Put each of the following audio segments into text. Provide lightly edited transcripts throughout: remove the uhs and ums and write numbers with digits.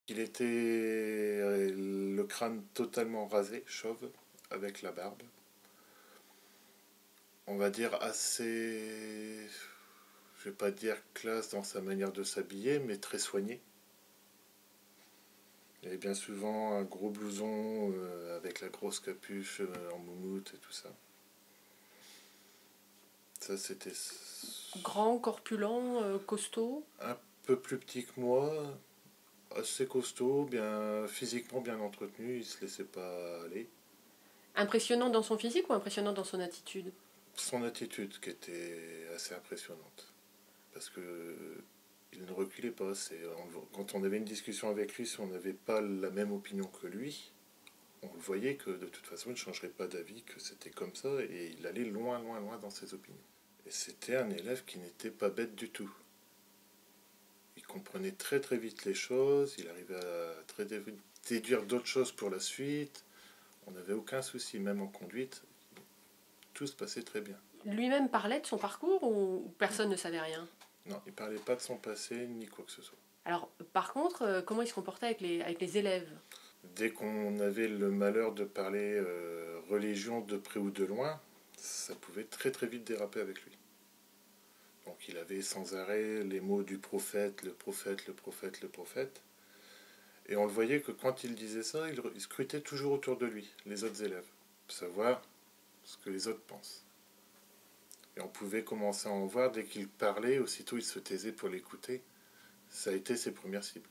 Il était le crâne totalement rasé, chauve, avec la barbe. On va dire assez, je vais pas dire classe dans sa manière de s'habiller, mais très soigné. Il avait bien souvent un gros blouson avec la grosse capuche en moumoute et tout ça. Ça, c'était Grand, corpulent, costaud. un peu plus petit que moi, assez costaud, bien physiquement bien entretenu, il se laissait pas aller. Impressionnant dans son physique ou impressionnant dans son attitude? Son attitude qui était assez impressionnante, parce que il ne reculait pas. Quand on avait une discussion avec lui, si on n'avait pas la même opinion que lui, on le voyait que de toute façon il ne changerait pas d'avis, que c'était comme ça, et il allait loin, loin, loin dans ses opinions. Et c'était un élève qui n'était pas bête du tout. Il comprenait très très vite les choses, il arrivait à très déduire d'autres choses pour la suite. On n'avait aucun souci, même en conduite, tout se passait très bien. Lui-même parlait de son parcours ou personne ne savait rien? Non, il ne parlait pas de son passé ni quoi que ce soit. Alors, par contre, comment il se comportait avec les élèves? Dès qu'on avait le malheur de parler religion de près ou de loin, ça pouvait très très vite déraper avec lui. Donc il avait sans arrêt les mots du prophète, le prophète, le prophète, le prophète. Et on le voyait que quand il disait ça, il scrutait toujours autour de lui, les autres élèves, pour savoir ce que les autres pensent. Et on pouvait commencer à en voir dès qu'il parlait, aussitôt il se taisait pour l'écouter. Ça a été ses premières cibles.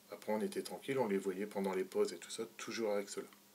Après on était tranquille, on les voyait pendant les pauses et tout ça, toujours avec cela.